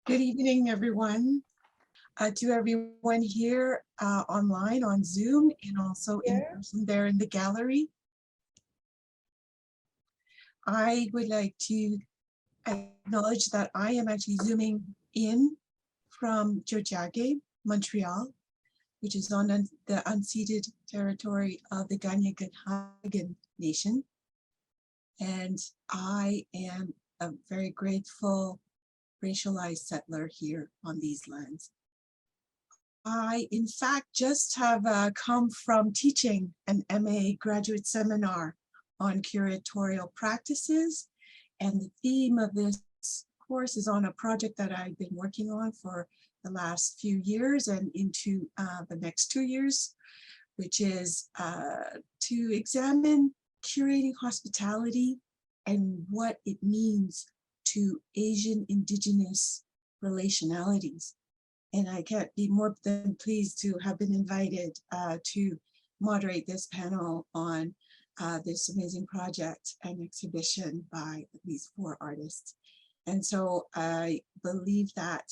Good evening, everyone. To everyone here online on Zoom and also in person there in the gallery. I would like to acknowledge that I am actually zooming in from Tiohtià:ke, Montreal, which is on the unceded territory of the Kanien'kehá:ka Nation. And I am a very grateful racialized settler here on these lands. I, in fact, just have come from teaching an MA graduate seminar on curatorial practices, and the theme of this course is on a project that I've been working on for the last few years and into the next 2 years, which is to examine curating hospitality and what it means to Asian Indigenous relationalities. And I can't be more than pleased to have been invited to moderate this panel on this amazing project and exhibition by these 4 artists. And so I believe that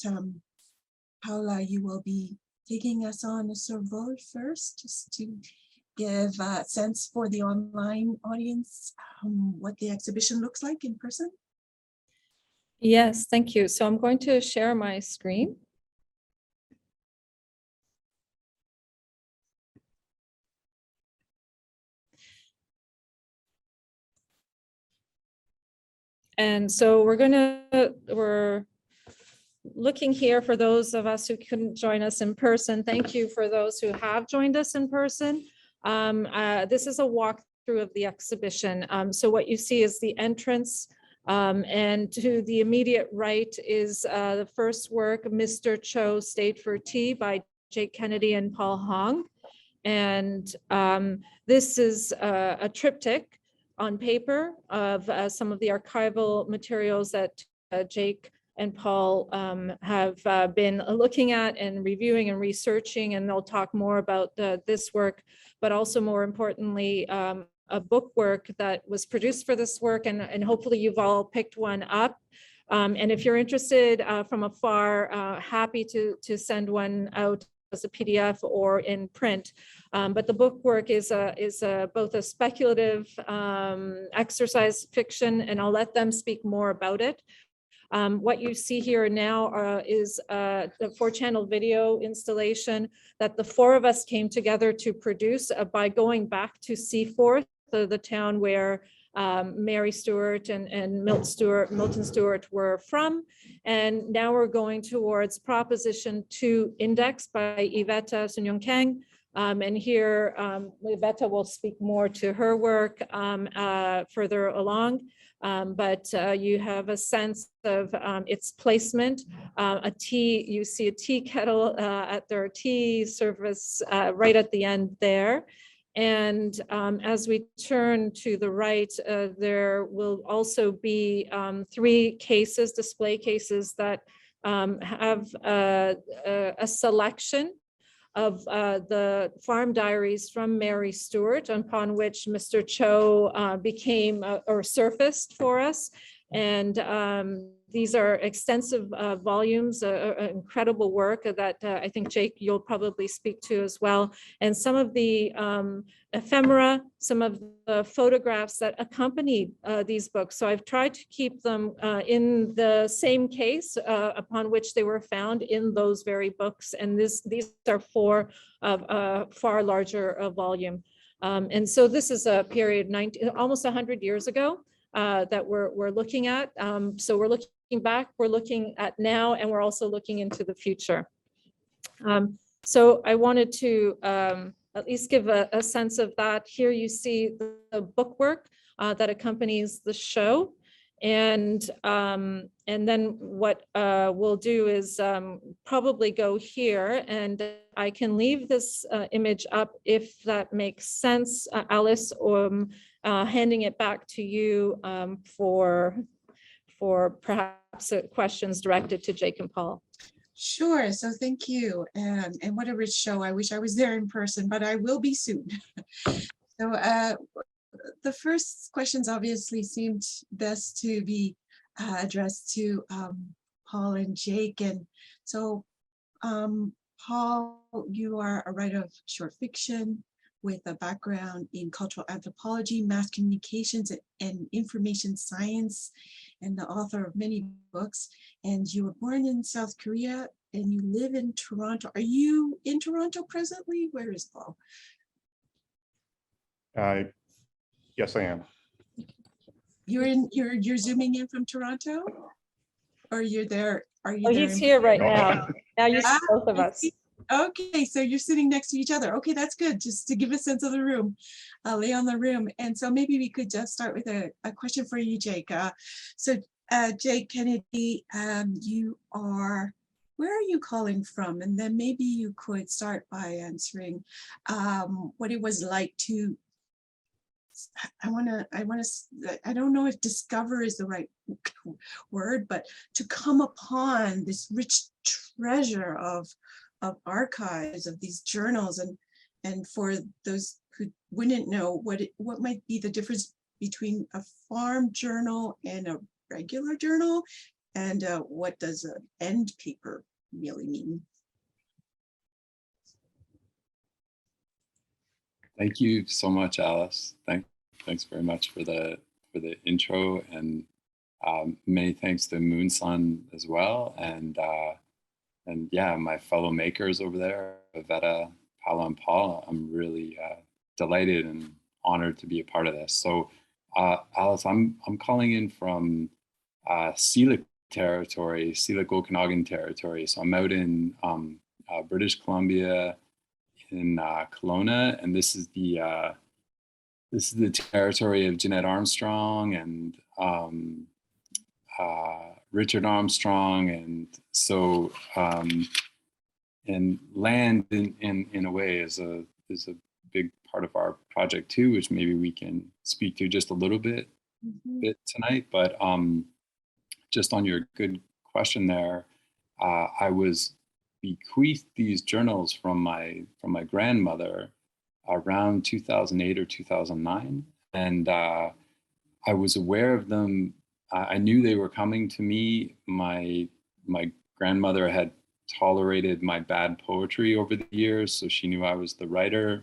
Paola, you will be taking us on a survey first, just to give a sense for the online audience what the exhibition looks like in person. Yes, thank you. So I'm going to share my screen. And so we're looking here for those of us who couldn't join us in person. Thank you for those who have joined us in person. This is a walkthrough of the exhibition. So what you see is the entrance. And to the immediate right is the first work, Mr. Cho Stayed for Tea by Jake Kennedy and Paul Hong. And this is a triptych on paper of some of the archival materials that Jake and Paul have been looking at and reviewing and researching, and they'll talk more about this work, but also more importantly, a book work that was produced for this work, and hopefully you've all picked one up. And if you're interested from afar, happy to send one out as a PDF or in print. But the book work is both a speculative exercise fiction, and I'll let them speak more about it. What you see here now is a 4-channel video installation that the 4 of us came together to produce by going back to Seaforth, the town where Mary Stuart and Milton Stewart were from. And now we're going towards Proposition 2 Index by Ivetta Sunyoung Kang. And here, Ivetta will speak more to her work further along. But you have a sense of its placement. You see a tea kettle at their tea service right at the end there. And as we turn to the right, there will also be 3 cases, display cases that have a selection of the farm diaries from Mary Stuart, upon which Mr. Cho became or surfaced for us. And these are extensive volumes, incredible work that I think, Jake, you'll probably speak to as well. And some of the ephemera, some of the photographs that accompanied these books. So I've tried to keep them in the same case upon which they were found in those very books. And these are 4 of a far larger volume. And so this is a period almost 100 years ago that we're looking at. So we're looking back, we're looking at now, and we're also looking into the future. So I wanted to at least give a sense of that. Here you see the bookwork that accompanies the show. And then what we'll do is probably go here, and I can leave this image up if that makes sense, Alice, handing it back to you for perhaps questions directed to Jake and Paul. Sure, so thank you. And what a rich show. I wish I was there in person, but I will be soon. So the first questions obviously seemed best to be addressed to Paul and Jake. And so, Paul, you are a writer of short fiction with a background in cultural anthropology, mass communications, and information science, and the author of many books. And you were born in South Korea and you live in Toronto. Are you in Toronto presently? Where is Paul? Yes, I am. You're zooming in from Toronto? Or you're there? Are you Oh, there? he's here right No. now. Now you see both of I us. see. Okay, so you're sitting next to each other. Okay, that's good, just to give a sense of the room, lay on the room. And so maybe we could just start with a question for you, Jake. Jake Kennedy, where are you calling from? And then maybe you could start by answering what it was like to, I don't know if discover is the right word, but to come upon this rich treasure of archives of these journals, and for those who wouldn't know what might be the difference between a farm journal and a regular journal, and what does an end paper really mean? Thank you so much, Alice. Thanks very much for the intro, and many thanks to Moonsun as well, and yeah, my fellow makers over there, Ivetta, Paola, and Paul. I'm really delighted and honored to be a part of this. So, Alice, I'm calling in from Syilx territory, Syilx Okanagan territory. So I'm out in British Columbia, in Kelowna, and this is the territory of Jeanette Armstrong and Richard Armstrong, and so and land in a way is a big part of our project too, which maybe we can speak to just a little bit tonight. But just on your good question there, I was bequeathed these journals from my grandmother around 2008 or 2009, and I was aware of them. I knew they were coming to me. My grandmother had tolerated my bad poetry over the years, so she knew I was the writer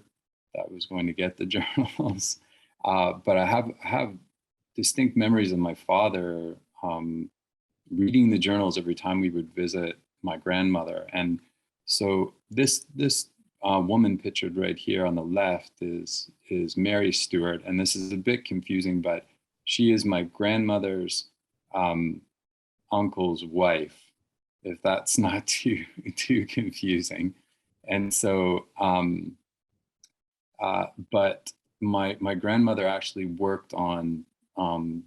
that was going to get the journals. But I have distinct memories of my father reading the journals every time we would visit my grandmother. And so this woman pictured right here on the left is Mary Stewart, and this is a bit confusing, but she is my grandmother's uncle's wife, if that's not too confusing. And so, but my grandmother actually worked on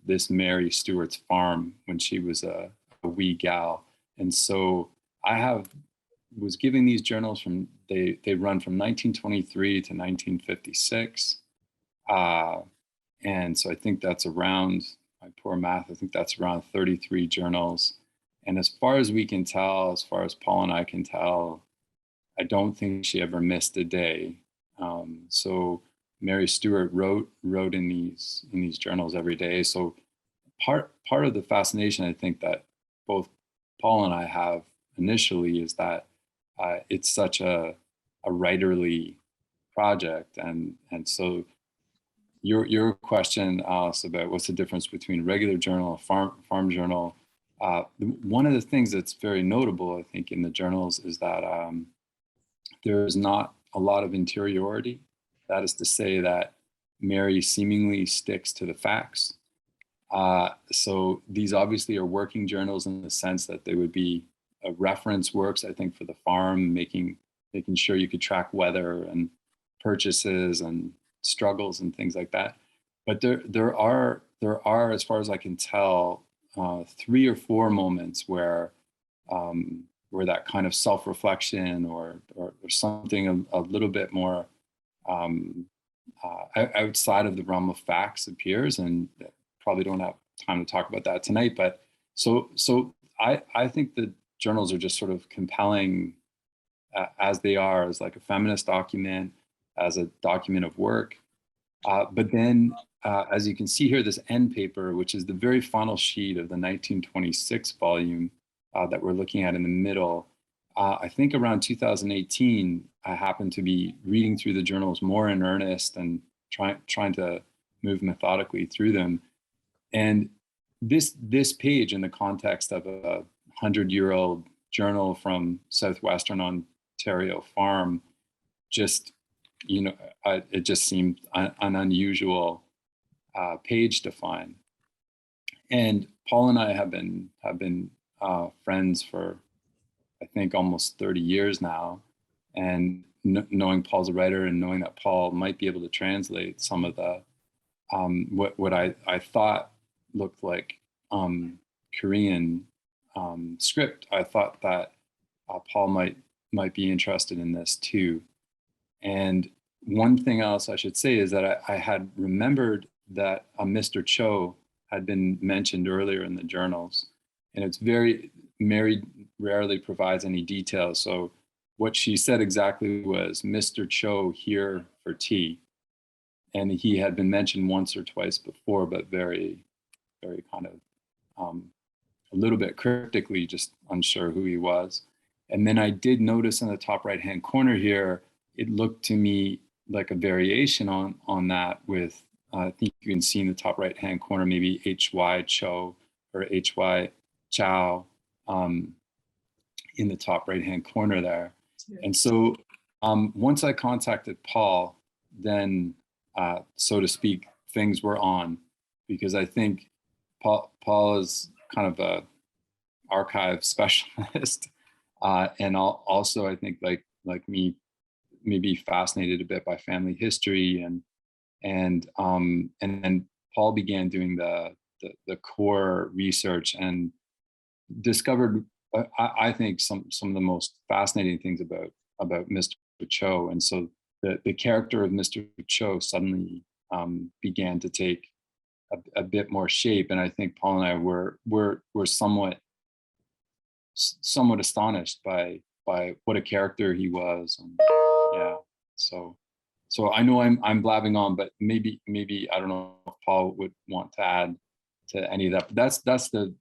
this Mary Stewart's farm when she was a wee gal. And so I was giving these journals from, they run from 1923 to 1956. And so I think that's around, my poor math, I think that's around 33 journals. And as far as we can tell, as far as Paul and I can tell, I don't think she ever missed a day. So Mary Stewart wrote in these journals every day. So part of the fascination, I think, that both Paul and I have initially is that it's such a writerly project, and so your question, Alice, about what's the difference between a regular journal, a farm journal. One of the things that's very notable, I think, in the journals is that there's not a lot of interiority. That is to say that Mary seemingly sticks to the facts. So these obviously are working journals in the sense that they would be reference works, I think, for the farm, making sure you could track weather and purchases and struggles and things like that. But there are, as far as I can tell, 3 or 4 moments where that kind of self-reflection or something a little bit more outside of the realm of facts appears, and probably don't have time to talk about that tonight. But so I think the journals are just sort of compelling as they are, as like a feminist document, as a document of work. But then, as you can see here, this end paper, which is the very final sheet of the 1926 volume, that we're looking at in the middle. I think around 2018, I happened to be reading through the journals more in earnest and trying to move methodically through them. And this page, in the context of a 100-year-old journal from Southwestern Ontario farm, just, it just seemed an unusual page to find. And Paul and I have been friends for, I think, almost 30 years now. And knowing Paul's a writer and knowing that Paul might be able to translate some of the what I thought looked like Korean script, I thought that Paul might be interested in this too. And one thing else I should say is that I had remembered that Mr. Cho had been mentioned earlier in the journals, and it's Mary rarely provides any details. So what she said exactly was Mr. Cho here for tea. And he had been mentioned once or twice before, but very, very kind of a little bit cryptically, just unsure who he was. And then I did notice in the top right-hand corner here, it looked to me like a variation on that with, I think you can see in the top right-hand corner, maybe H.Y. Cho or H.Y. Chow in the top right-hand corner there. And so once I contacted Paul, then, so to speak, things were on, because I think Paul is kind of a archive specialist, and also I think like me, maybe fascinated a bit by family history, and then Paul began doing the core research and discovered, I think, some of the most fascinating things about Mr. Cho. And so the character of Mr. Cho suddenly began to take a bit more shape. And I think Paul and I were somewhat astonished by what a character he was. And yeah, so I know I'm blabbing on, but maybe I don't know if Paul would want to add to any of that. But that's the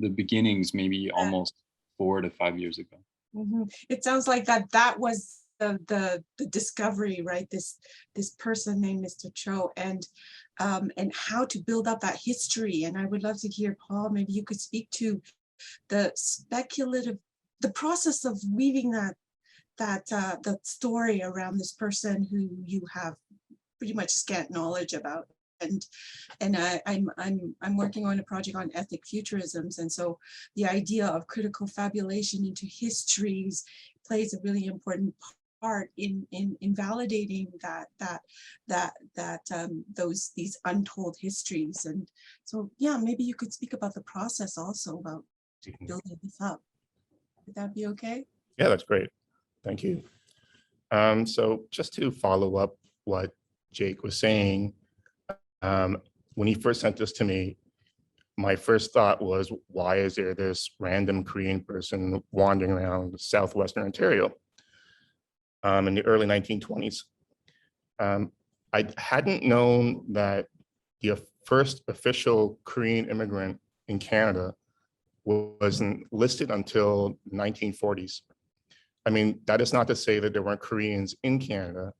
beginnings, maybe almost 4 to 5 years ago. Mm-hmm. It sounds like that was the discovery, right? This person named Mr. Cho, and how to build up that history. And I would love to hear, Paul, maybe you could speak to the process of weaving that story around this person who you have pretty much scant knowledge about. And I'm working on a project on ethnic futurisms, and so the idea of critical fabulation into histories plays a really important part in validating these untold histories. And so, yeah, maybe you could speak about the process also about building this up. Would that be okay? Yeah, that's great. Thank you. So just to follow up what Jake was saying, when he first sent this to me, my first thought was, why is there this random Korean person wandering around Southwestern Ontario in the early 1920s? I hadn't known that the first official Korean immigrant in Canada wasn't listed until the 1940s. I mean, that is not to say that there weren't Koreans in Canada,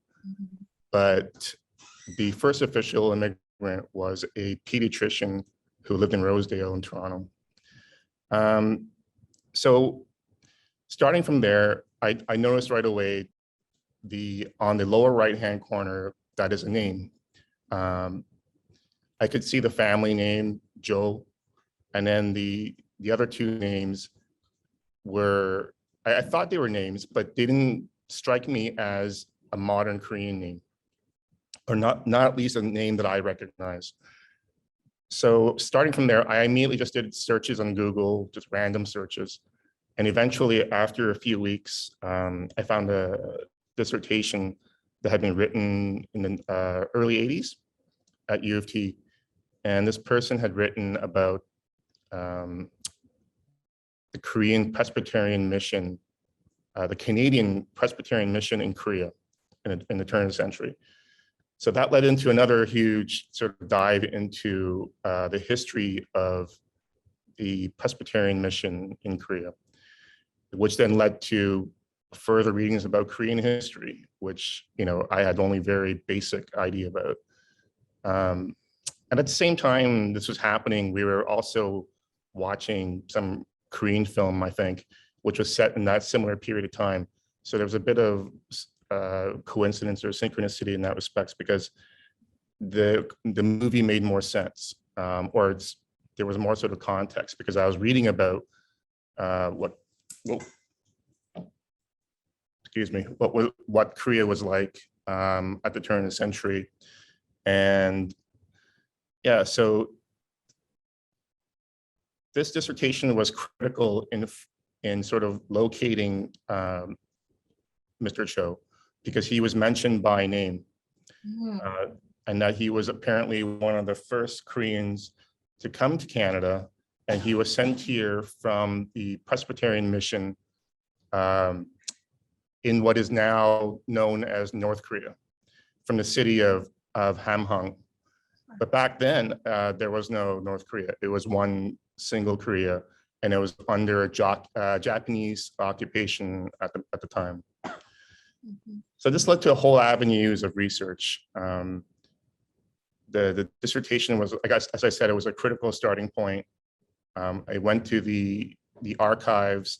but the first official immigrant was a pediatrician who lived in Rosedale in Toronto. So starting from there, I noticed right away on the lower right-hand corner, that is a name. I could see the family name, Joe, and then the other two names were, I thought they were names, but they didn't strike me as a modern Korean name, or not at least a name that I recognize. So starting from there, I immediately just did searches on Google, just random searches. And eventually, after a few weeks, I found a dissertation that had been written in the early 80s at U of T. And this person had written about the Korean Presbyterian mission, the Canadian Presbyterian mission in Korea in the turn of the century. So that led into another huge sort of dive into the history of the Presbyterian mission in Korea, which then led to further readings about Korean history, which, you know, I had only very basic idea about. And at the same time this was happening, we were also watching some Korean film, I think, which was set in that similar period of time. So there was a bit of coincidence or synchronicity in that respect, because the movie made more sense, there was more sort of context, because I was reading about what Korea was like at the turn of the century. And yeah, so this dissertation was critical in sort of locating Mr. Cho, because he was mentioned by name, and that he was apparently one of the first Koreans to come to Canada, and he was sent here from the Presbyterian mission in what is now known as North Korea, from the city of Hamhung. But back then, there was no North Korea. It was one single Korea, and it was under a Japanese occupation at the time. So this led to a whole avenues of research. The dissertation was, I guess, as I said, it was a critical starting point. I went to the archives,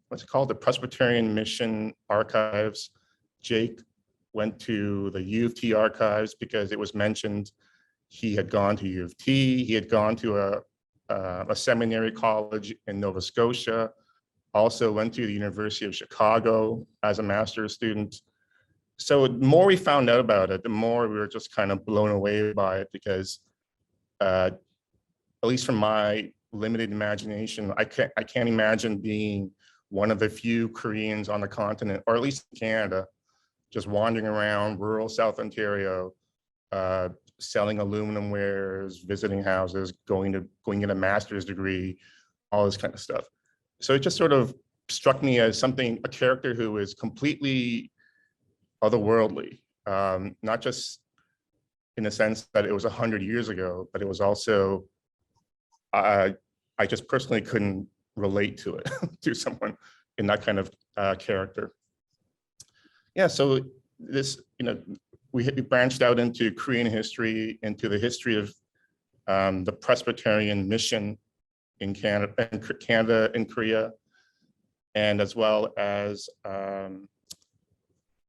what's it called, the Presbyterian Mission Archives. Jake went to the U of T archives because it was mentioned he had gone to U of T. He had gone to a seminary college in Nova Scotia. Also went to the University of Chicago as a master's student. So the more we found out about it, the more we were just kind of blown away by it, because at least from my limited imagination, I can't imagine being one of the few Koreans on the continent, or at least in Canada, just wandering around rural South Ontario, selling aluminum wares, visiting houses, going to get a master's degree, all this kind of stuff. So it just sort of struck me as a character who is completely otherworldly, not just in the sense that it was 100 years ago, but it was also, I just personally couldn't relate to it, to someone in that kind of character. Yeah, so this, we branched out into Korean history, into the history of the Presbyterian mission in Canada and Korea, and as well as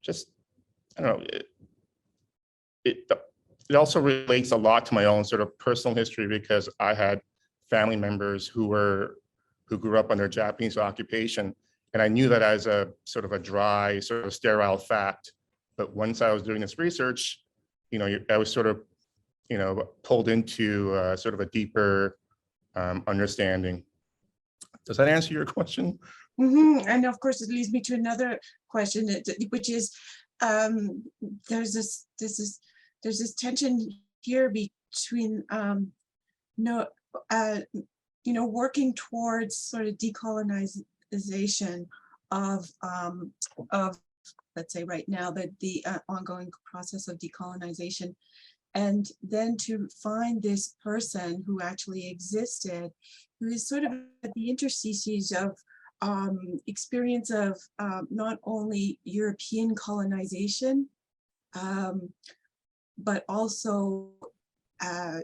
just, I don't know, it also relates a lot to my own sort of personal history, because I had family members who grew up under Japanese occupation, and I knew that as a sort of a dry, sort of sterile fact. But once I was doing this research, I was sort of, pulled into sort of a deeper understanding. Does that answer your question? And of course, it leads me to another question, which is, there's this tension here between working towards sort of decolonization of let's say right now, the ongoing process of decolonization, and then to find this person who actually existed, who is sort of at the interstices of experience of not only European colonization, but also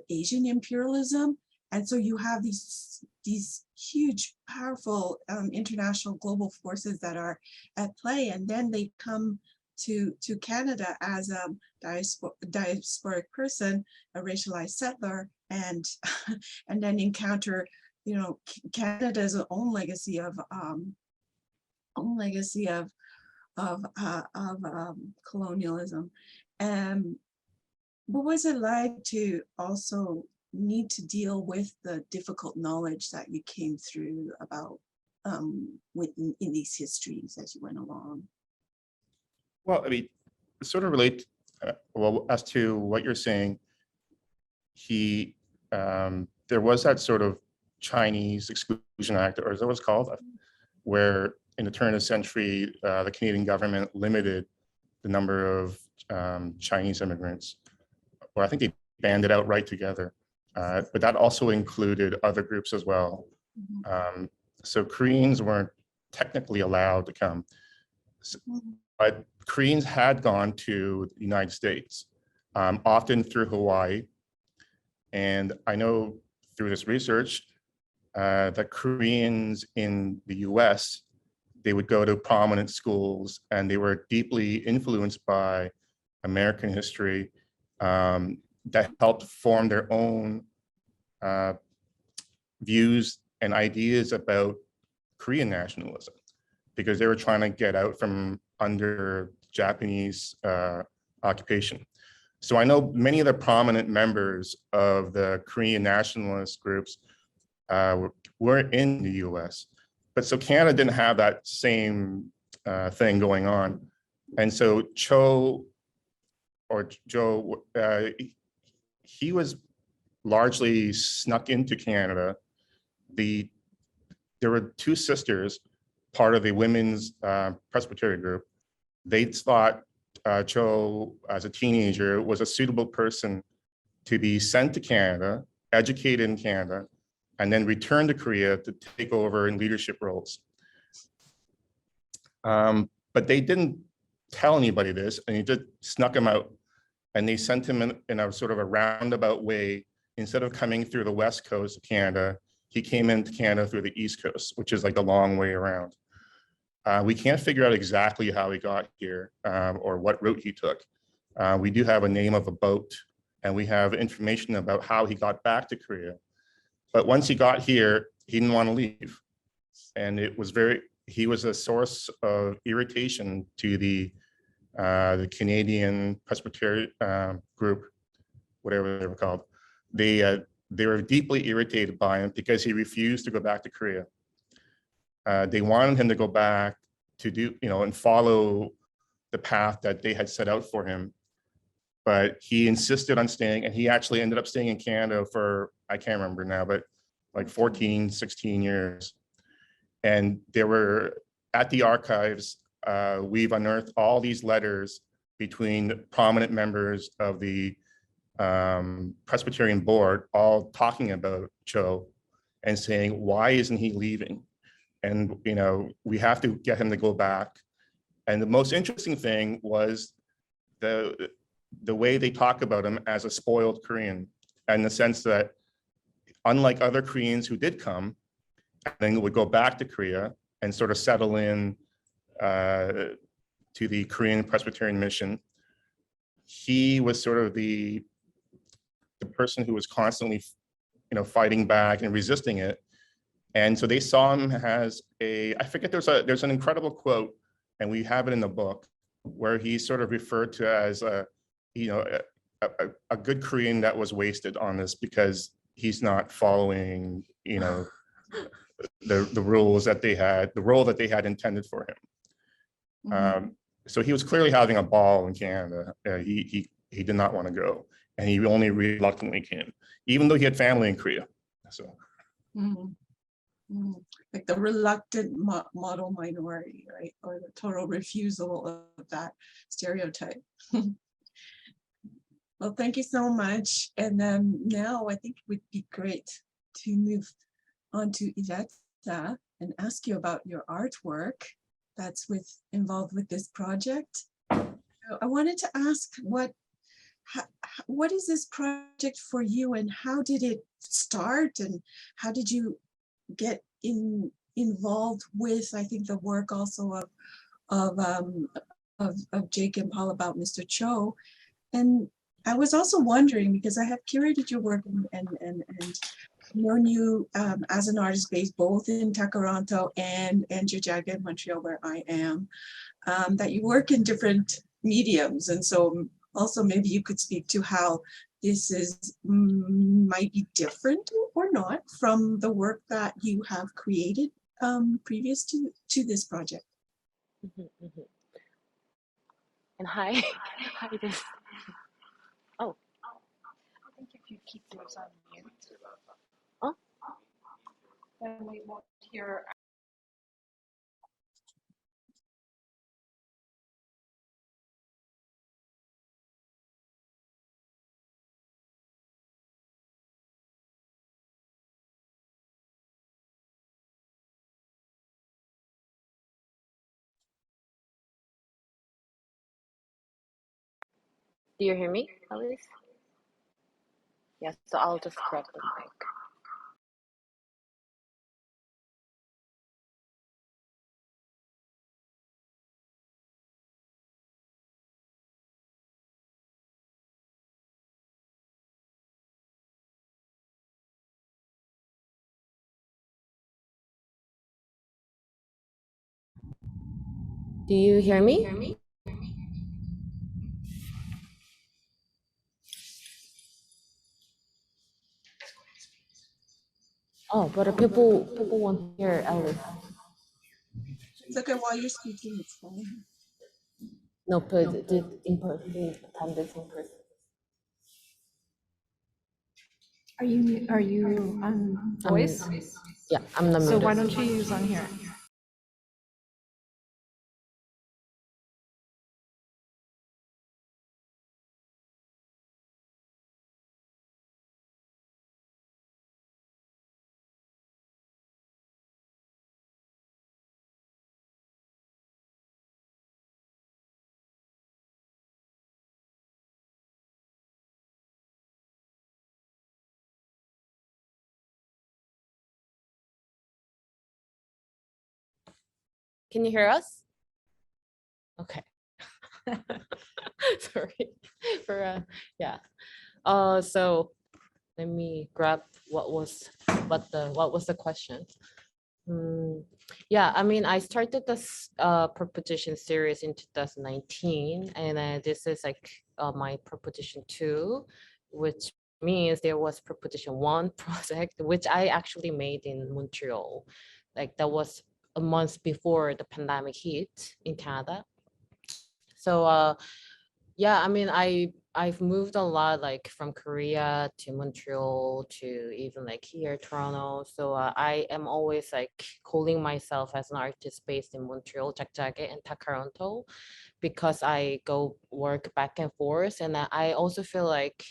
Asian imperialism. And so you have these huge, powerful international global forces that are at play, and then they come to Canada as a diasporic person, a racialized settler, and then encounter, Canada's own legacy of colonialism. What was it like to also need to deal with the difficult knowledge that you came through about in these histories as you went along? Well, I mean, sort of relate, as to what you're saying, there was that sort of Chinese Exclusion Act, or is that what it's called, where in the turn of the century, the Canadian government limited the number of Chinese immigrants, or I think they banned it outright together. but that also included other groups as well. So Koreans weren't technically allowed to come, but Koreans had gone to the United States, often through Hawaii. And I know through this research that Koreans in the US, they would go to prominent schools and they were deeply influenced by American history that helped form their own views and ideas about Korean nationalism, because they were trying to get out from under Japanese occupation. So I know many of the prominent members of the Korean nationalist groups were in the US, but so Canada didn't have that same thing going on. And so Joe, he was largely snuck into Canada. There were two sisters, part of the women's Presbyterian group. They thought Cho, as a teenager, was a suitable person to be sent to Canada, educated in Canada, and then return to Korea to take over in leadership roles. But they didn't tell anybody this, and he just snuck him out. And they sent him in a sort of a roundabout way. Instead of coming through the west coast of Canada, he came into Canada through the east coast, which is like the long way around. We can't figure out exactly how he got here or what route he took. We do have a name of a boat, and we have information about how he got back to Korea. But once he got here, he didn't want to leave. And he was a source of irritation to the Canadian Presbyterian group, whatever they were called. They were deeply irritated by him because he refused to go back to Korea. They wanted him to go back to do, and follow the path that they had set out for him. But he insisted on staying, and he actually ended up staying in Canada for, I can't remember now, but like 14, 16 years. And there were, at the archives, we've unearthed all these letters between prominent members of the Presbyterian board, all talking about Cho and saying, why isn't he leaving? And we have to get him to go back. And the most interesting thing was the way they talk about him as a spoiled Korean, in the sense that unlike other Koreans who did come, and then would go back to Korea and sort of settle in to the Korean Presbyterian mission, he was sort of the person who was constantly, fighting back and resisting it. And so they saw him as I forget, there's an incredible quote, and we have it in the book, where he's sort of referred to as a good Korean that was wasted on this because he's not following, the rules that they had, the role that they had intended for him. So he was clearly having a ball in Canada. He did not want to go, and he only reluctantly came, even though he had family in Korea. So. Like the reluctant model minority, right? Or the total refusal of that stereotype. Well, thank you so much. And then now I think it would be great to move on to Ivetta and ask you about your artwork that's involved with this project. I wanted to ask what is this project for you, and how did it start, and how did you get involved with, I think, the work also of Jake and Paul about Mr. Cho. And I was also wondering, because I have curated your work and known you as an artist based both in Toronto and Jojage in Montreal, where I am, that you work in different mediums. And so also maybe you could speak to how this might be different or not from the work that you have created previous to this project. And hi, hi this. Oh, I think if you keep yours on mute, then we won't hear Do you hear me, Alice? Yes, so I'll just grab the mic. Do you hear me? Oh, but people won't hear Alice. It's okay while you're speaking, it's fine. No, but the in person, attendance in person. Are you on voice? Yeah, I'm not So muted. why don't you use on here? Can you hear us? Okay. Sorry for yeah. So let me grab what was the question. Yeah, I mean, I started this proposition series in 2019, and this is like my proposition 2, which means there was proposition 1 project, which I actually made in Montreal. Like that was a month before the pandemic hit in Canada. So yeah, I mean, I've moved a lot, like from Korea to Montreal to even like here, Toronto. So I am always like calling myself as an artist based in Montreal, Jakjage and Takaranto, because I go work back and forth. And I also feel like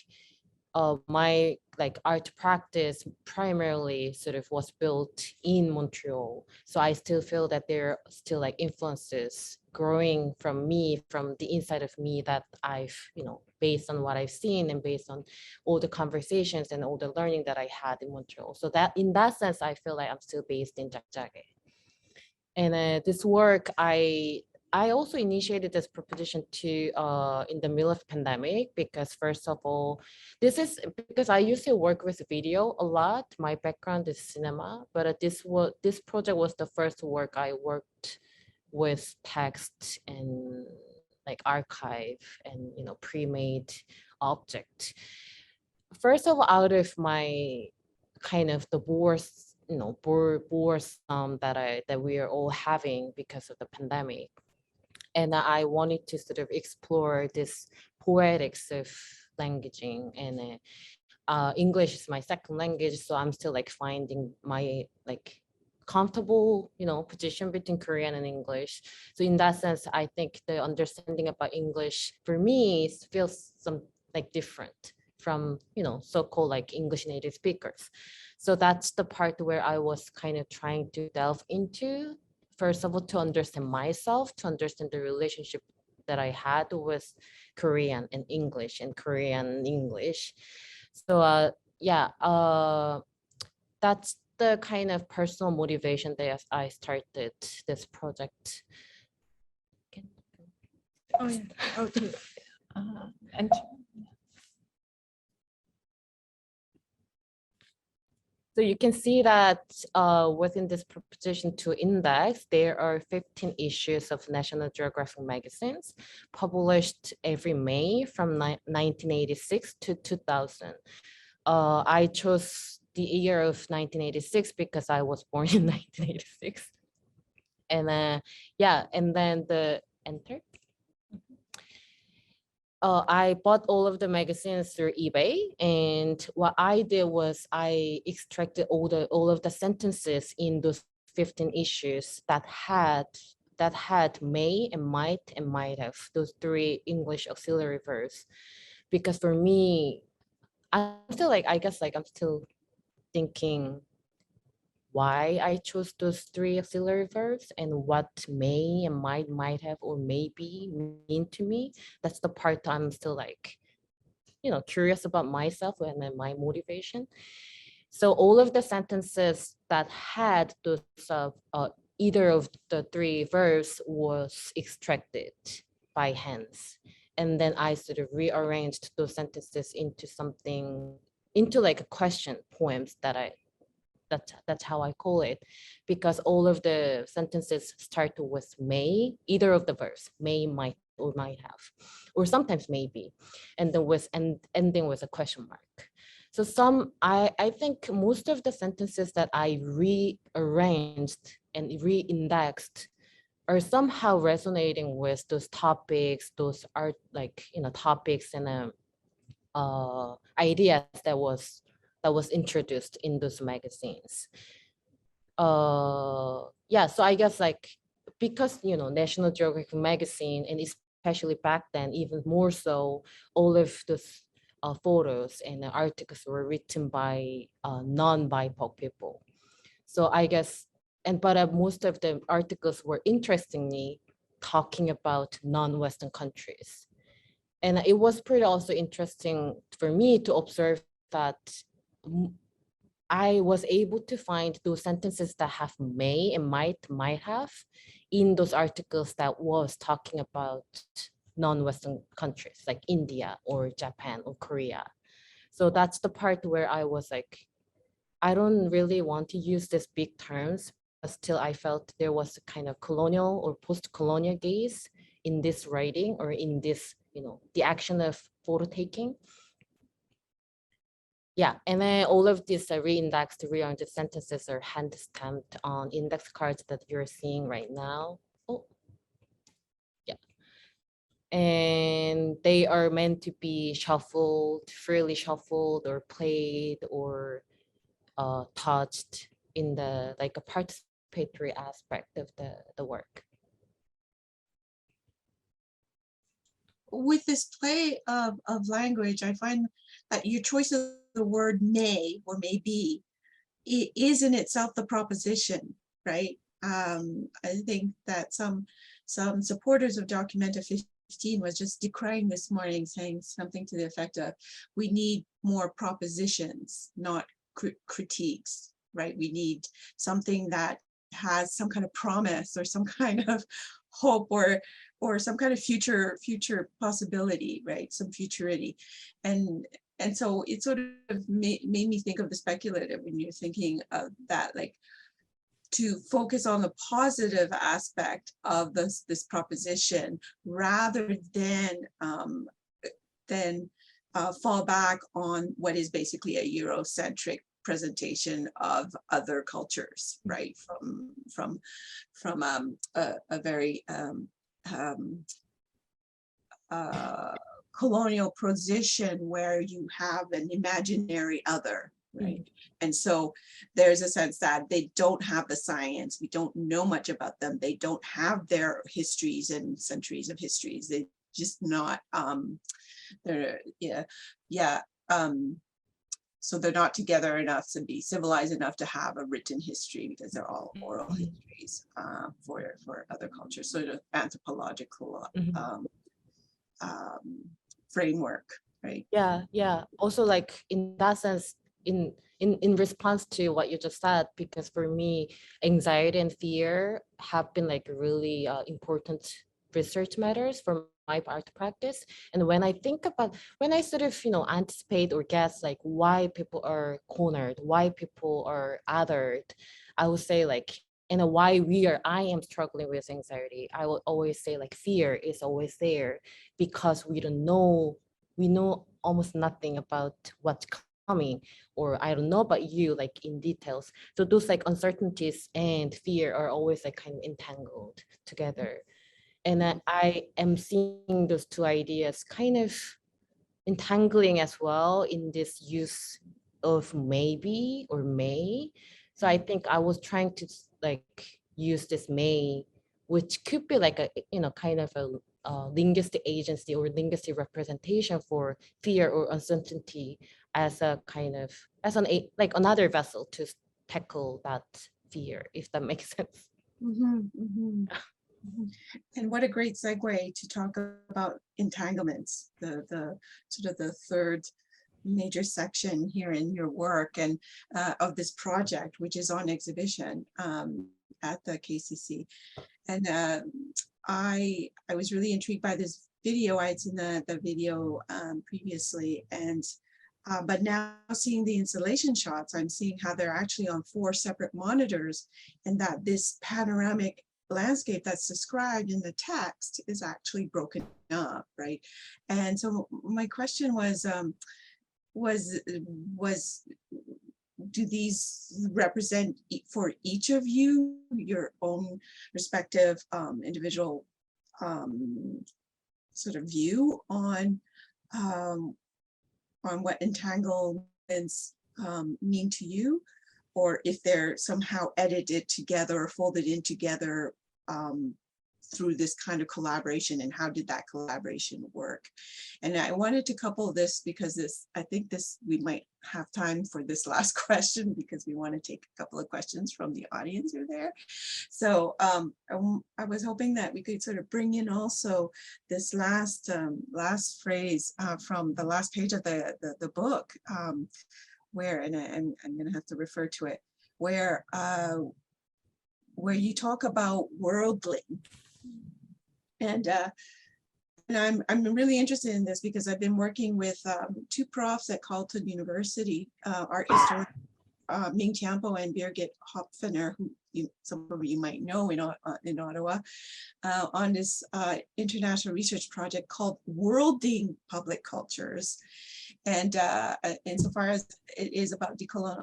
my like art practice primarily sort of was built in Montreal. So I still feel that there are still like influences growing from me, from the inside of me, that I've, based on what I've seen and based on all the conversations and all the learning that I had in Montreal. So that in that sense, I feel like I'm still based in Jakjage. And this work, I also initiated this proposition to in the middle of pandemic, because first of all, this is because I used to work with video a lot. My background is cinema, but this project was the first work I worked with text and like archive and pre-made object. First of all, out of my kind of the boresome that we are all having because of the pandemic. And I wanted to sort of explore this poetics of languaging, and English is my second language, so I'm still like finding my like comfortable position between Korean and English. So in that sense, I think the understanding about English for me feels some like different from so-called like English native speakers. So that's the part where I was kind of trying to delve into. First of all, to understand myself, to understand the relationship that I had with Korean and English and Korean and English. So yeah, that's the kind of personal motivation that I started this project. Oh yeah. Oh, and So you can see that within this proposition 2 index, there are 15 issues of National Geographic magazines published every May from 1986 to 2000. I chose the year of 1986 because I was born in 1986. And yeah, and then the enter. I bought all of the magazines through eBay, and what I did was I extracted all of the sentences in those 15 issues that had may and might have, those 3 English auxiliary verbs, because for me, I'm still like, I guess like I'm still thinking why I chose those three auxiliary verbs and what may and might have or maybe mean to me. That's the part I'm still like, curious about myself and then my motivation. So all of the sentences that had those either of the three verbs was extracted by hands. And then I sort of rearranged those sentences into like a question poems that's how I call it, because all of the sentences start with may, either of the verbs, may, might, or might have, or sometimes maybe, and then ending with a question mark. So I think most of the sentences that I rearranged and re-indexed are somehow resonating with those topics, those are like, topics and ideas that was introduced in those magazines. Yeah, so I guess like, because, National Geographic magazine, and especially back then, even more so, all of those photos and articles were written by non-BIPOC people. So I guess, but most of the articles were interestingly talking about non-Western countries. And it was pretty also interesting for me to observe that I was able to find those sentences that have may and might have in those articles that was talking about non-Western countries like India or Japan or Korea. So that's the part where I was like, I don't really want to use these big terms, but still I felt there was a kind of colonial or post-colonial gaze in this writing or in this, the action of photo taking. Yeah, and then all of these re-indexed, rearranged sentences are hand stamped on index cards that you're seeing right now. Oh, yeah. And they are meant to be shuffled, freely shuffled or played or touched in the, like a participatory aspect of the work. With this play of language, I find that your choice of the word may or may be is in itself the proposition, right? I think that some supporters of Documenta 15 was just decrying this morning, saying something to the effect of, we need more propositions, not critiques, right? We need something that has some kind of promise or some kind of hope or some kind of future possibility, right? Some futurity. And so it sort of made me think of the speculative when you're thinking of that, like to focus on the positive aspect of this proposition rather than fall back on what is basically a Eurocentric presentation of other cultures, right? From a very colonial position where you have an imaginary other, right? And so there's a sense that they don't have the science, we don't know much about them, they don't have their histories and centuries of histories, they just not so they're not together enough to be civilized enough to have a written history, because they're all oral histories for other cultures. So the anthropological framework, right? Yeah. Also, like in that sense, in response to what you just said, because for me, anxiety and fear have been like really important research matters for my art practice. And when I think about, when I sort of, anticipate or guess like why people are cornered, why people are othered, I would say like, and why I am struggling with anxiety, I would always say like fear is always there because we know almost nothing about what's coming, or I don't know about you like in details. So those like uncertainties and fear are always like kind of entangled together. And I am seeing those two ideas kind of entangling as well in this use of maybe or may. So I think I was trying to like use this may, which could be like a, kind of a linguistic agency or linguistic representation for fear or uncertainty as a kind of, like another vessel tackle that fear, if that makes sense. Mhm, mhm, mhm. And what a great segue to talk about entanglements, the sort of the third major section here in your work and of this project, which is on exhibition at the KCC. And I was really intrigued by this video. I had seen the video previously, and but now seeing the installation shots, I'm seeing how they're actually on 4 separate monitors, and that this panoramic landscape that's described in the text is actually broken up, right? And so my question was do these represent for each of you your own respective individual sort of view on what entanglements mean to you, or if they're somehow edited together or folded in together through this kind of collaboration, and how did that collaboration work? And I wanted to couple this because I think we might have time for this last question, because we want to take a couple of questions from the audience who are there. So I was hoping that we could sort of bring in also this last phrase from the last page of the book, where, and I'm going to have to refer to it, where you talk about worldling. And I'm really interested in this because I've been working with 2 profs at Carleton University, art historian Ming Tiampo and Birgit Hopfner, who some of you might know in Ottawa, on this international research project called Worlding Public Cultures. And insofar as it is about decolonial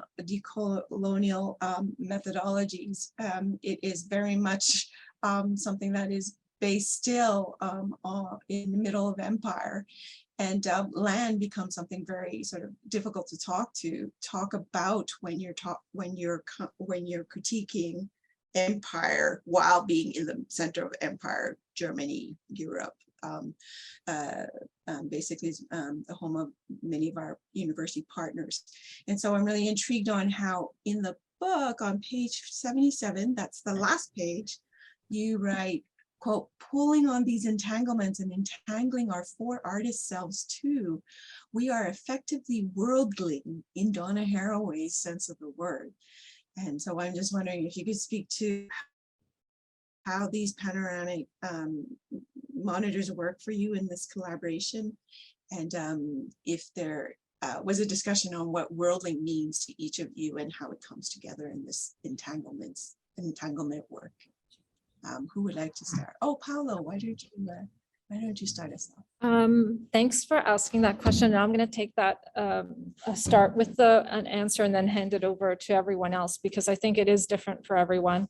methodologies, it is very much something that is based still in the middle of empire, and land becomes something very sort of difficult to talk about when you're critiquing empire while being in the center of empire, Germany, Europe. Basically the home of many of our university partners. And so I'm really intrigued on how in the book on page 77, that's the last page, you write, quote, pulling on these entanglements and entangling our 4 artist selves too, we are effectively worldling in Donna Haraway's sense of the word. And so I'm just wondering if you could speak to how these panoramic monitors work for you in this collaboration, and if there was a discussion on what worldling means to each of you and how it comes together in this entanglement work. Who would like to start? Oh, Paolo, why don't you start us off? Thanks for asking that question. Now I'm going to take that, start with an answer and then hand it over to everyone else, because I think it is different for everyone.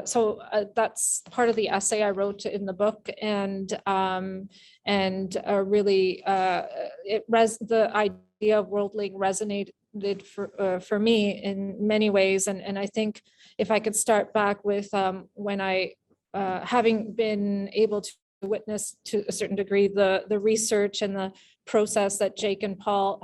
So that's part of the essay I wrote in the book, and really the idea of worldling resonated for me in many ways, and I think if I could start back with when I having been able to witness to a certain degree the research and the process that Jake and Paul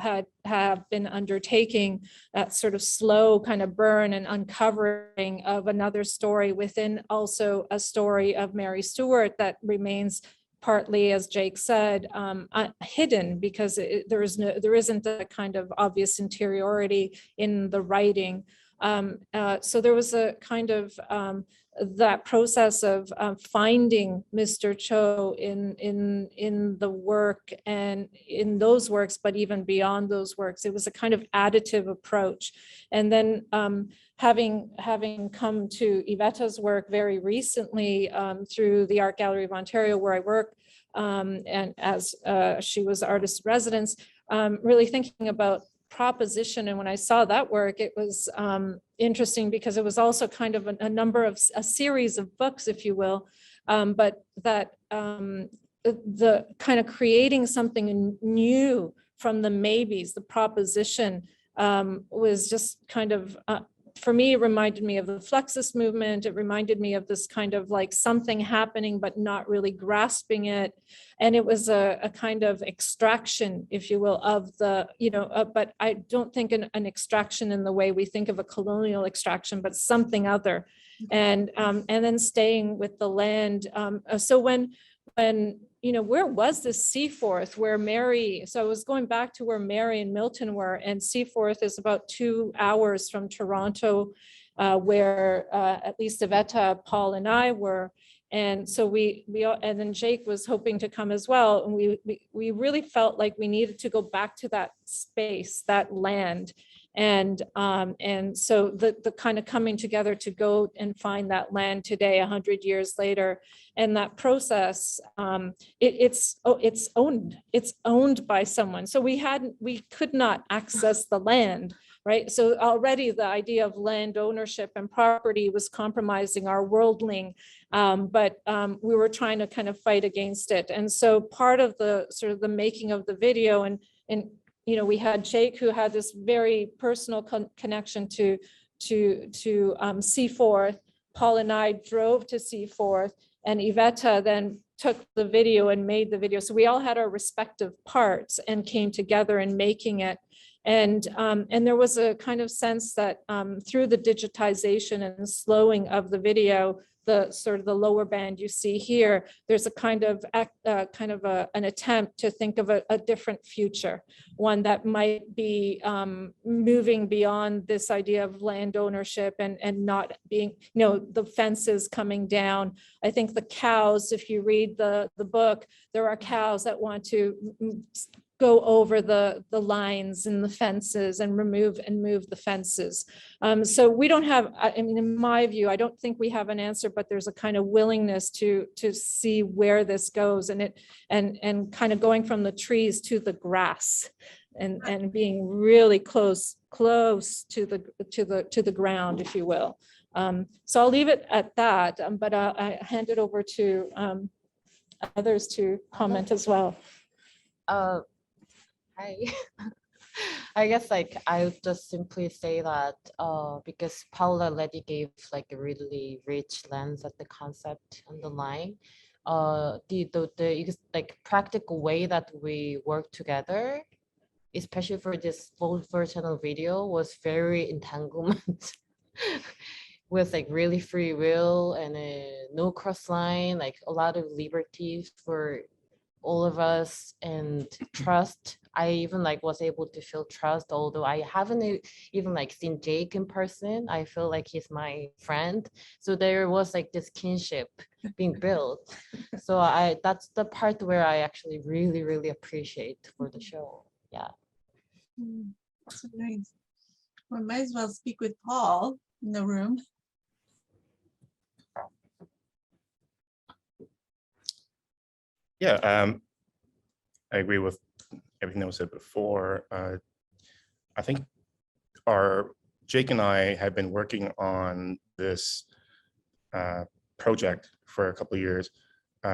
have been undertaking, that sort of slow kind of burn and uncovering of another story within also a story of Mary Stuart that remains partly, as Jake said, hidden, because there isn't a kind of obvious interiority in the writing. So there was a kind of that process of finding Mr. Cho in the work and in those works, but even beyond those works, it was a kind of additive approach. And then having come to Ivetta's work very recently through the Art Gallery of Ontario, where I work, and as she was artist residence, really thinking about proposition. And when I saw that work, it was interesting because it was also kind of a series of books, if you will, but that the kind of creating something new from the maybes, the proposition, was just kind of for me, it reminded me of the Fluxus movement. It reminded me of this kind of like something happening, but not really grasping it. And it was a kind of extraction, if you will, of the, but I don't think an extraction in the way we think of a colonial extraction, but something other. And then staying with the land. So when where was this Seaforth where Mary, so I was going back to where Mary and Milton were, and Seaforth is about 2 hours from Toronto, where at least Ivetta, Paul and I were. And so we and then Jake was hoping to come as well. And we really felt like we needed to go back to that space, that land. And so the kind of coming together to go and find that land today, 100 years later, and that process, it's owned by someone. So we could not access the land, right? So already the idea of land ownership and property was compromising our worldling, but we were trying to kind of fight against it. And so part of the sort of the making of the video, and we had Jake, who had this very personal connection to Seaforth. Paul and I drove to Seaforth, and Ivetta then took the video and made the video. So we all had our respective parts and came together in making it. And there was a kind of sense that through the digitization and slowing of the video, the sort of the lower band you see here, there's a kind of an attempt to think of a different future, one that might be moving beyond this idea of land ownership and not being, the fences coming down. I think the cows, if you read the book, there are cows that want to go over the lines and the fences and move the fences. So we don't have, in my view, I don't think we have an answer, but there's a kind of willingness to see where this goes, and kind of going from the trees to the grass and being really close to the ground, if you will. So I'll leave it at that, but I hand it over to others to comment as well. Hi. I guess I would just simply say that because Paola already gave like a really rich lens at the concept on the line, the like practical way that we work together, especially for this full version of video, was very entanglement with like really free will and no cross line, like a lot of liberties for all of us, and trust. I even was able to feel trust, although I haven't even seen Jake in person. I feel like he's my friend. So there was this kinship being built. So that's the part where I actually really, really appreciate for the show. Yeah. So nice. Well, I might as well speak with Paul in the room. Yeah, I agree with everything that was said before. I think Jake and I have been working on this project for a couple of years,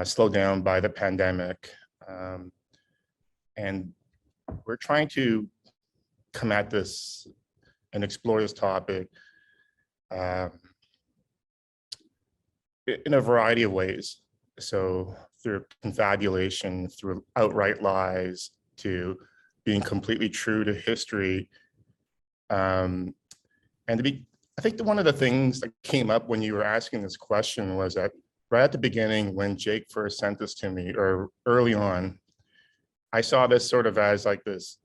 slowed down by the pandemic. And we're trying to come at this and explore this topic in a variety of ways. So through confabulation, through outright lies, to being completely true to history. And I think one of the things that came up when you were asking this question was that right at the beginning, when Jake first sent this to me, or early on, I saw this sort of as this,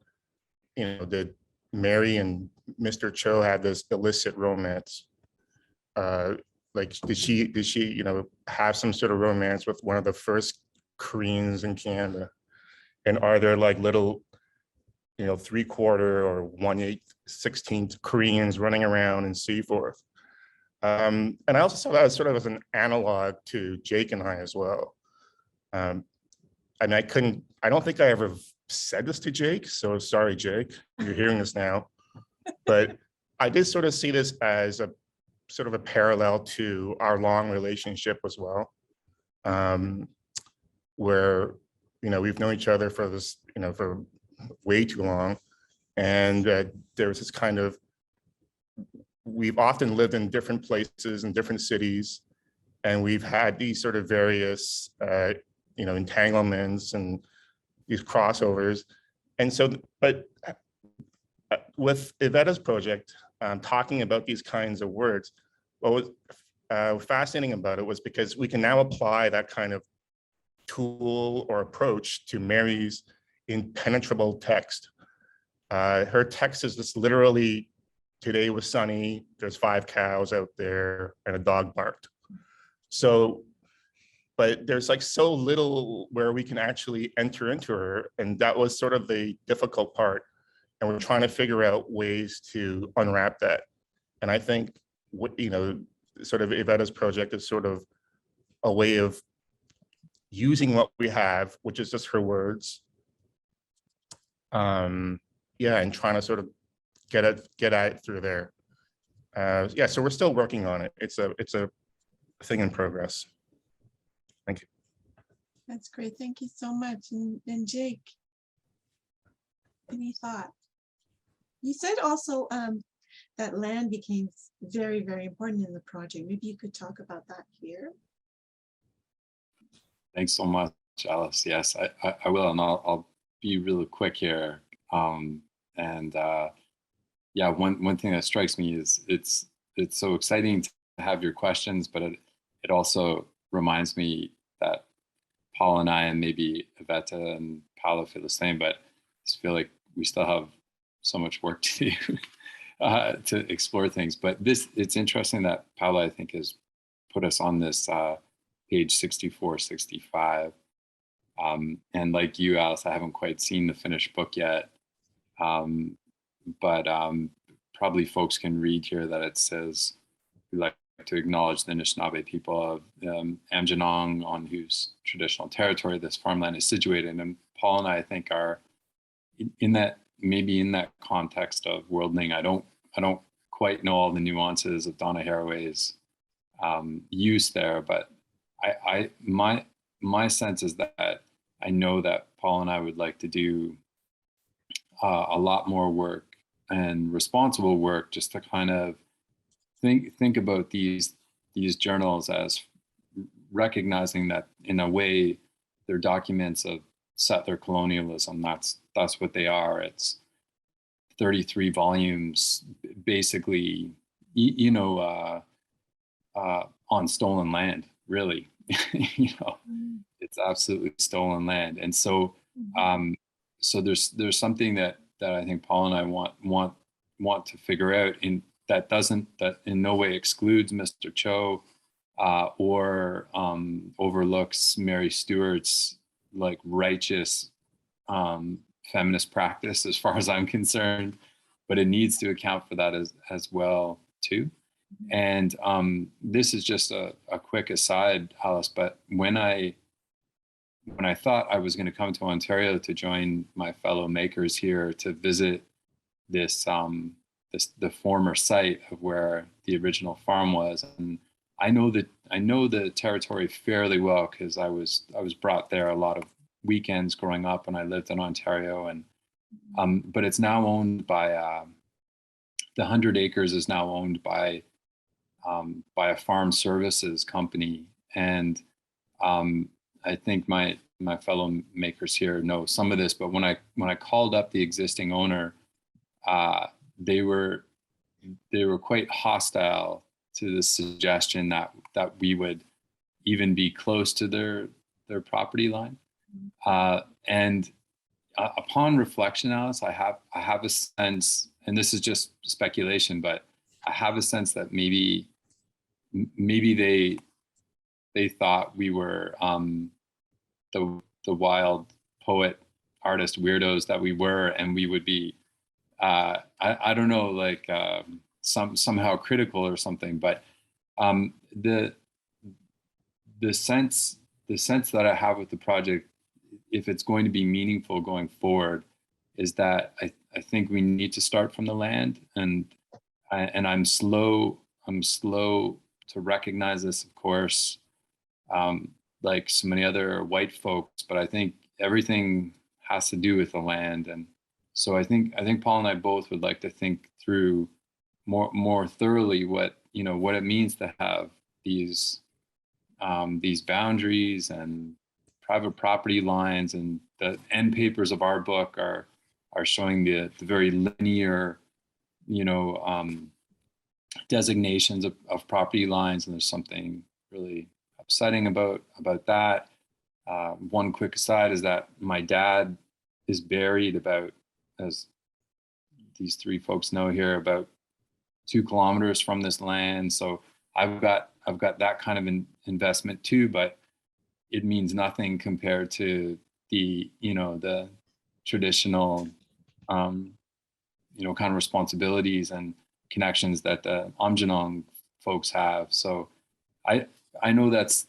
did Mary and Mr. Cho had this illicit romance? Did she, have some sort of romance with one of the first Koreans in Canada? And are there little, 3/4 or 1/8, 16th Koreans running around in Seaforth? And I also saw that sort of as an analog to Jake and I as well. I don't think I ever said this to Jake, so sorry, Jake, you're hearing this now. But I did sort of see this as a sort of a parallel to our long relationship as well, where we've known each other for this for way too long, and there was this kind of we've often lived in different places and different cities, and we've had these sort of various, entanglements and these crossovers. And so, but with Ivetta's project, talking about these kinds of words, what was fascinating about it was because we can now apply that kind of tool or approach to Mary's impenetrable text. Her text is just literally, today was sunny, there's 5 cows out there and a dog barked. So, but there's like so little where we can actually enter into her. And that was sort of the difficult part. And we're trying to figure out ways to unwrap that. And I think, sort of Ivetta's project is sort of a way of using what we have, which is just her words. And trying to sort of get at it through there. So we're still working on it. It's a thing in progress. Thank you. That's great. Thank you so much. And Jake, any thought? You said also that land became very, very important in the project. Maybe you could talk about that here. Thanks so much, Alice. Yes, I will, and I'll be really quick here. One thing that strikes me is it's so exciting to have your questions, but it also reminds me that Paul and I, and maybe Ivetta and Paola feel the same, but I just feel like we still have so much work to do to explore things. But it's interesting that Paola, I think, has put us on this page 64, 65. And like you, Alice, I haven't quite seen the finished book yet. But probably folks can read here that it says, we'd like to acknowledge the Anishinaabe people of Amjanong, on whose traditional territory this farmland is situated. And Paul and I think are in that context of worldling. I don't quite know all the nuances of Donna Haraway's use there, but my sense is that I know that Paul and I would like to do a lot more work and responsible work, just to kind of think about these journals as recognizing that in a way they're documents of settler colonialism. That's what they are. It's 33 volumes, basically, on stolen land, really. It's absolutely stolen land. And so so there's something that I think Paul and I want to figure out, that in no way excludes Mr. Cho or overlooks Mary Stewart's like righteous feminist practice, as far as I'm concerned, but it needs to account for that as well too. And this is just a quick aside, Alice, but when I thought I was going to come to Ontario to join my fellow makers here to visit this the former site of where the original farm was, and I know the territory fairly well because I was brought there a lot of weekends growing up, and I lived in Ontario, and but it's now owned by the 100 acres is now owned by a farm services company, and I think my fellow makers here know some of this, but when I called up the existing owner, they were quite hostile to the suggestion that we would even be close to their property line. And upon reflection, Alice, I have a sense, and this is just speculation, but I have a sense that maybe they thought we were the wild poet, artist weirdos that we were, and we would be I don't know, like somehow critical or something. But the sense that I have with the project, if it's going to be meaningful going forward, is that I think we need to start from the land, and I'm slow to recognize this, of course, like so many other white folks, but I think everything has to do with the land. And so I think Paul and I both would like to think through more thoroughly what what it means to have these boundaries and private property lines, and the end papers of our book are showing the very linear designations of property lines, and there's something really upsetting about that. One quick aside is that my dad is buried about, as these three folks know here, about 2 kilometers from this land. So I've got that kind of investment too, but it means nothing compared to the the traditional kind of responsibilities and connections that the Amjanong folks have. So I know that's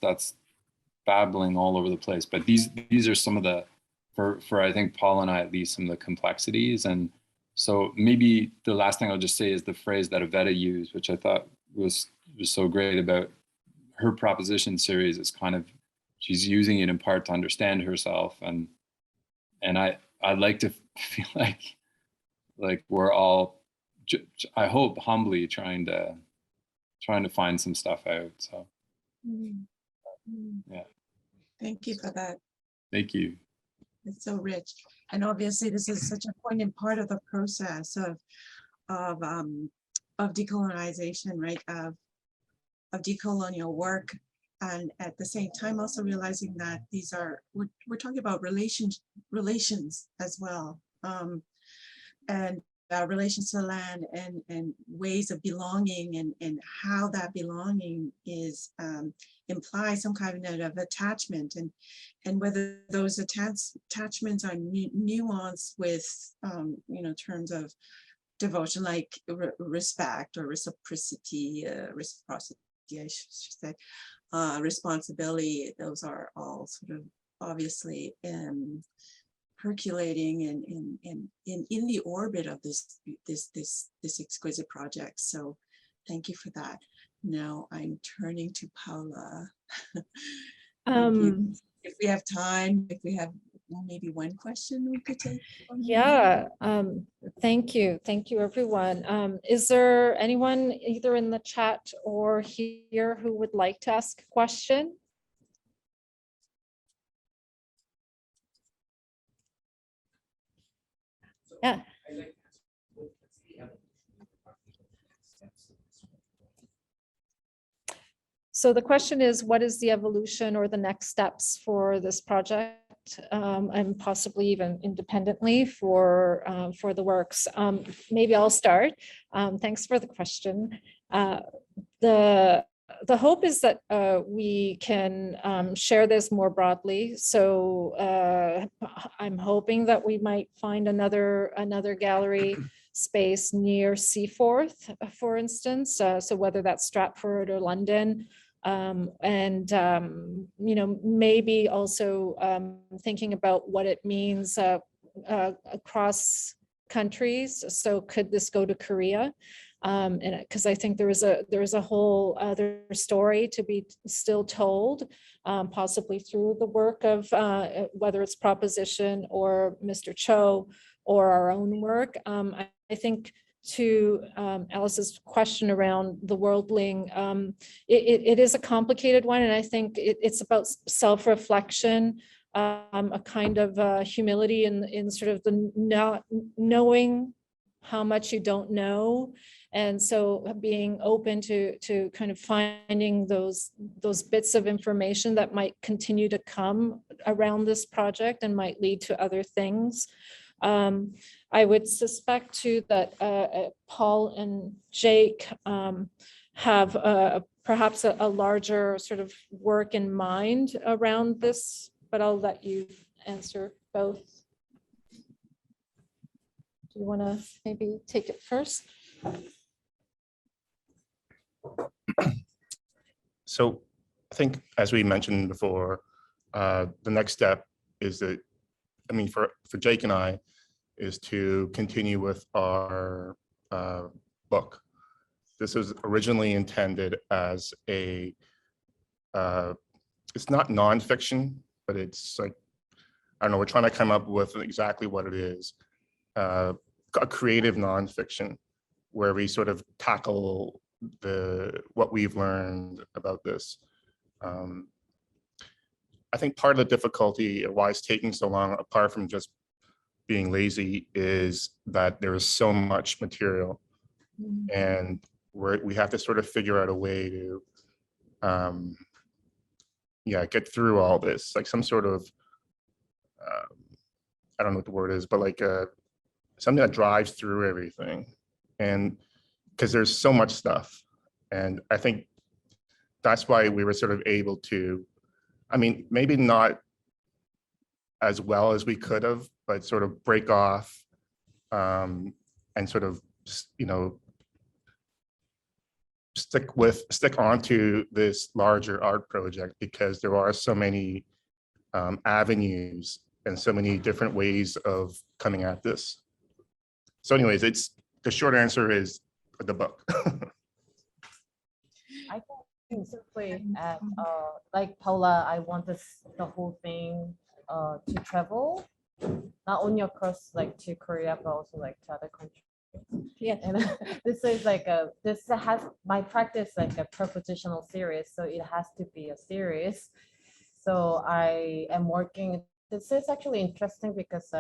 babbling all over the place, but these are some of the, for I think Paul and I at least, some of the complexities. And so maybe the last thing I'll just say is the phrase that Ivetta used, which I thought was so great about her proposition series. Is kind of, she's using it in part to understand herself, and I'd like to feel like we're all, I hope, humbly trying to find some stuff out. So yeah, Thank you for that. thank you. It's so rich. And obviously this is such a poignant part of the process of decolonization, right? Of decolonial work. And at the same time, also realizing that these are, we're talking about relations as well. And relations to the land and ways of belonging, and how that belonging is implies some kind of attachment, and whether those attachments are nuanced with terms of devotion, like respect or reciprocity, I should say, responsibility. Those are all sort of obviously percolating and in the orbit of this exquisite project. So thank you for that. Now I'm turning to Paola. If we have time, if we have maybe one question we could take. Yeah, thank you everyone. Is there anyone either in the chat or here who would like to ask a question? Yeah. So the question is, what is the evolution or the next steps for this project, and possibly even independently for the works? Maybe I'll start. Thanks for the question. The hope is that we can share this more broadly. So I'm hoping that we might find another gallery space near Seaforth, for instance. So whether that's Stratford or London, and maybe also thinking about what it means across countries. So could this go to Korea? And because I think there is a whole other story to be still told, possibly through the work of whether it's Proposition or Mr. Cho or our own work. I think to Alice's question around the worldling, it is a complicated one, and I think it's about self-reflection, a kind of humility in sort of the not knowing how much you don't know. And so being open to kind of finding those bits of information that might continue to come around this project and might lead to other things. I would suspect too that Paul and Jake have perhaps a larger sort of work in mind around this, but I'll let you answer both. Do you want to maybe take it first? So I think, as we mentioned before, the next step is that, I mean, for Jake and I, is to continue with our book. This was originally intended as a, it's not nonfiction, but it's like, I don't know, we're trying to come up with exactly what it is. A creative nonfiction where we sort of tackle what we've learned about this. I think part of the difficulty of why it's taking so long, apart from just being lazy, is that there is so much material, and we have to sort of figure out a way to get through all this, like some sort of I don't know what the word is, but like something that drives through everything. And because there's so much stuff, and I think that's why we were sort of able to, I mean, maybe not as well as we could have, but sort of break off and sort of, you know, stick onto this larger art project, because there are so many avenues and so many different ways of coming at this. So anyways, the short answer is the book. I can simply add, like Paola, I want the whole thing to travel, not only across like to Korea, but also like to other countries. Yeah. And this is like this has my practice like a propositional series, so it has to be a series. So I am working. This is actually interesting because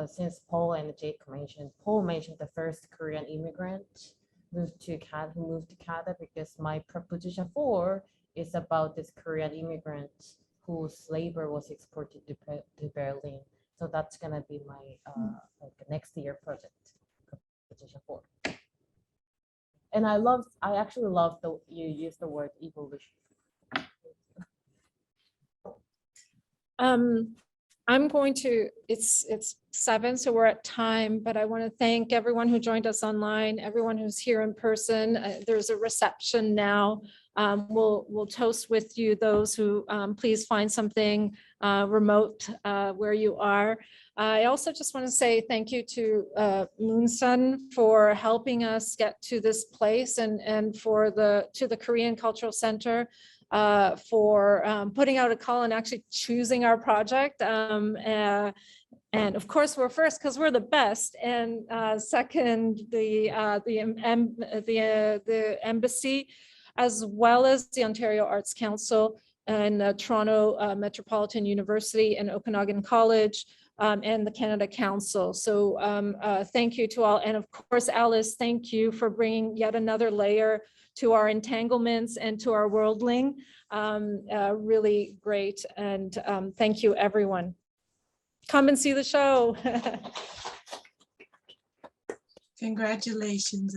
since Paul and Jake mentioned, Paul mentioned the first Korean immigrant who moved to Canada, because my proposition 4 is about this Korean immigrant whose labor was exported to Berlin. So that's gonna be my like next year project, proposition 4. And I actually love you use the word evolution. I'm going to, it's 7, so we're at time, but I want to thank everyone who joined us online, everyone who's here in person. There's a reception now. We'll toast with you, those who please find something remote where you are. I also just want to say thank you to Moonsun for helping us get to this place, and to the Korean Cultural Center for putting out a call and actually choosing our project. And of course, we're first because we're the best. And second, the embassy, as well as the Ontario Arts Council and Toronto Metropolitan University and Okanagan College, and the Canada Council. So thank you to all. And of course, Alice, thank you for bringing yet another layer to our entanglements and to our worldling. Really great. And thank you, everyone. Come and see the show. Congratulations.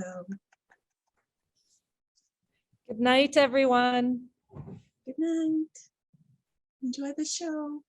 Good night, everyone. Good night. Enjoy the show.